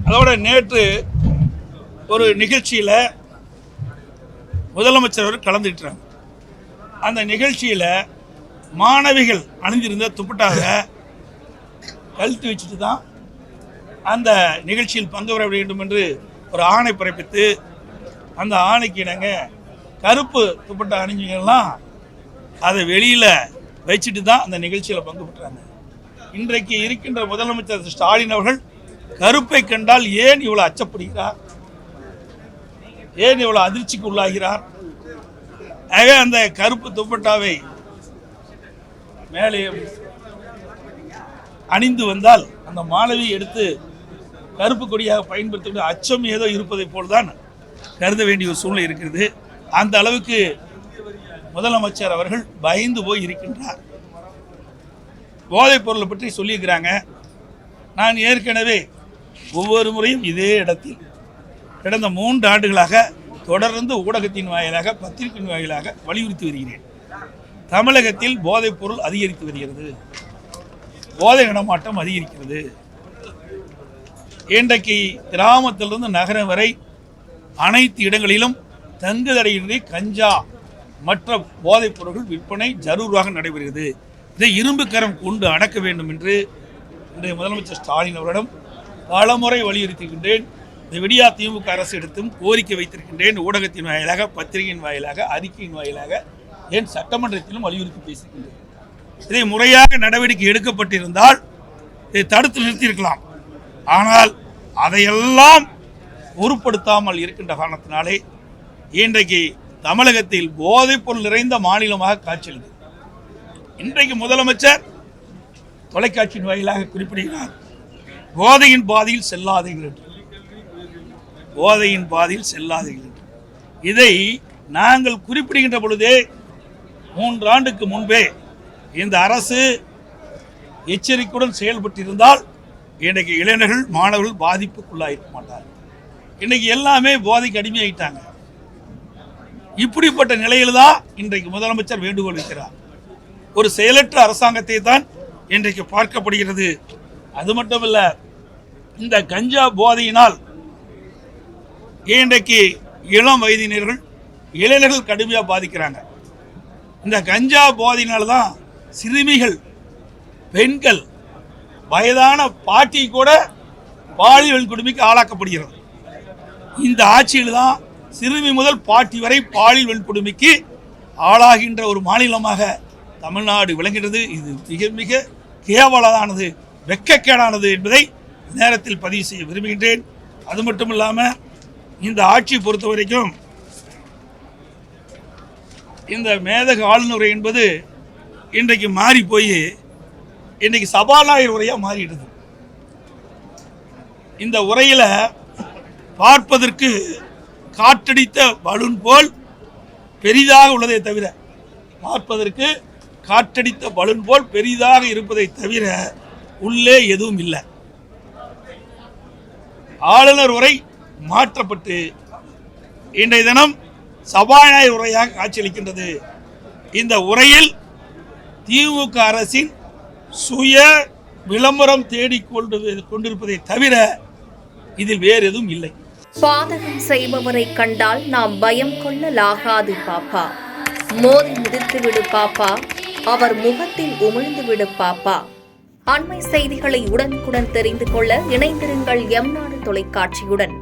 அதோட நேற்று ஒரு நிகழ்ச்சியில் முதலமைச்சர் அவர் கலந்துக்கிட்டாங்க. அந்த நிகழ்ச்சியில் மாணவிகள் அணிந்திருந்த துப்பட்டாவை கழட்டி வச்சுட்டு தான் அந்த நிகழ்ச்சியில் பங்கு பெற வேண்டும் என்று ஒரு ஆணை பிறப்பித்து, அந்த ஆணைக்கு இணங்க கருப்பு துப்பட்டா அணிஞ்சிங்கெல்லாம் அதை வெளியில் வச்சுட்டு தான் அந்த நிகழ்ச்சியில் பங்கு பெற்றாங்க. இன்றைக்கு இருக்கின்ற முதலமைச்சர் ஸ்டாலின் அவர்கள் கருப்பை கண்டால் ஏன் இவ்வளோ அச்சப்படுகிறார், ஏன் இவ்வளோ அதிர்ச்சிக்கு உள்ளாகிறார்? ஆக அந்த கருப்பு துப்பட்டாவை மேலே அணிந்து வந்தால் அந்த மாணவியை எடுத்து கருப்பு கொடியாக பயன்படுத்த அச்சம் ஏதோ இருப்பதை போல்தான் கருத வேண்டிய ஒரு சூழ்நிலை இருக்கிறது. அந்த அளவுக்கு முதலமைச்சர் அவர்கள் பயந்து போய் இருக்கின்றார். போதைப் பொருளை பற்றி சொல்லியிருக்கிறாங்க. நான் ஏற்கனவே ஒவ்வொரு முறையும் இதே இடத்தில் கடந்த 3 ஆண்டுகளாக தொடர்ந்து ஊடகத்தின் வாயிலாக, பத்திரிகையின் வாயிலாக வலியுறுத்தி வருகிறேன். தமிழகத்தில் போதைப் பொருள் அதிகரித்து வருகிறது, போதை நடமாட்டம் அதிகரிக்கிறது. இன்றைக்கு கிராமத்திலிருந்து நகரம் வரை அனைத்து இடங்களிலும் தங்குதடையின்றி கஞ்சா மற்ற போதைப் பொருட்கள் விற்பனை ஜரூராக நடைபெறுகிறது. இதை இரும்பு கரம் கொண்டு அடக்க வேண்டும் என்று இன்றைய முதலமைச்சர் ஸ்டாலின் அவரிடம் பலமுறை வலியுறுத்துகின்றேன். இந்த விடியா திமுக அரசு எடுத்தும் கோரிக்கை வைத்திருக்கின்றேன். ஊடகத்தின் வாயிலாக, பத்திரிகையின் வாயிலாக, அறிக்கையின் வாயிலாக, ஏன் சட்டமன்றத்திலும் வலியுறுத்தி பேசுகின்றேன். இதை முறையாக நடவடிக்கை எடுக்கப்பட்டிருந்தால் இதை தடுத்து நிறுத்தியிருக்கலாம். ஆனால் அதையெல்லாம் பொருட்படுத்தாமல் இருக்கின்ற காரணத்தினாலே இன்றைக்கு தமிழகத்தில் போதைப் பொருள் நிறைந்த மாநிலமாக காட்சியளிக்கிறது. இன்றைக்கு முதலமைச்சர் தொலைக்காட்சியின் வாயிலாக குறிப்பிடுகிறார், போதையின் பாதையில் செல்லாதீர்கள் என்று. போதையின் பாதையில் செல்லாதீர்கள் என்று இதை நாங்கள் குறிப்பிடுகின்ற பொழுதே 3 ஆண்டுக்கு முன்பே இந்த அரசு எச்சரிக்கையுடன் செயல்பட்டிருந்தால் இன்றைக்கு இளைஞர்கள், மாணவர்கள் பாதிப்புக்குள்ளாயிருக்க மாட்டார்கள். இன்றைக்கு எல்லாமே போதைக்கு அடிமையாயிட்டாங்க. இப்படிப்பட்ட நிலையில் தான் இன்றைக்கு முதலமைச்சர் வேண்டுகோள் வைக்கிறார். ஒரு செயலற்ற அரசாங்கத்தை தான் இன்றைக்கு பார்க்கப்படுகிறது. அது மட்டுமல்ல, இந்த கஞ்சா போதையினால் இன்றைக்கு இளம் வயதினர்கள், இளைஞர்கள் கடுமையாக பாதிக்கிறாங்க. இந்த கஞ்சா போதையினால் தான் சிறுமிகள், பெண்கள், வயதான பாட்டி கூட பாலியல் வன்கொடுமைக்கு ஆளாக்கப்படுகிறது. இந்த ஆட்சியில் தான் சிறுமி முதல் பாட்டி வரை பாலியல் வன்கொடுமைக்கு ஆளாகின்ற ஒரு மாநிலமாக தமிழ்நாடு விளங்குகிறது. இது மிக மிக கேவலமானது, வெட்கக்கேடானது என்பதை நேரத்தில் பதிவு செய்ய விரும்புகின்றேன். அது மட்டும் இல்லாமல் இந்த ஆட்சியை பொறுத்த வரைக்கும் இந்த மேதக ஆளுநர் என்பது இன்றைக்கு மாறி போய் இன்றைக்கு சபாநாயகர் உரையாக மாறிடுது. இந்த உரையில் பார்ப்பதற்கு காற்றடித்த பலூன் போல் பெரிதாக உள்ளதை தவிர, பார்ப்பதற்கு காற்றடித்த பலூன் போல் பெரிதாக இருப்பதை தவிர உள்ளே எதுவும் இல்லை. ஆளுநர் உரை மாற்றப்பட்டு இன்றைய தினம் சபாநாயகர் உரையாக காட்சியளிக்கின்றது. இந்த உரையில் திமுக அரசின் சுய விளம்பரம் தேடிக்கொண்டிருப்பதை தவிர இதில் வேறு எதுவும் இல்லை. பாதகம் செய்பவரை கண்டால் நாம் பயம் கொள்ளலாகாது பாப்பா. மோதி மிதித்து விடு பாப்பா, அவர் முகத்தில் உமிழ்ந்து விடு பாப்பா. அண்மை செய்திகளை உடனுக்குடன் தெரிந்து கொள்ள இணைந்திருங்கள் எம் நாடு தொலைக்காட்சியுடன்.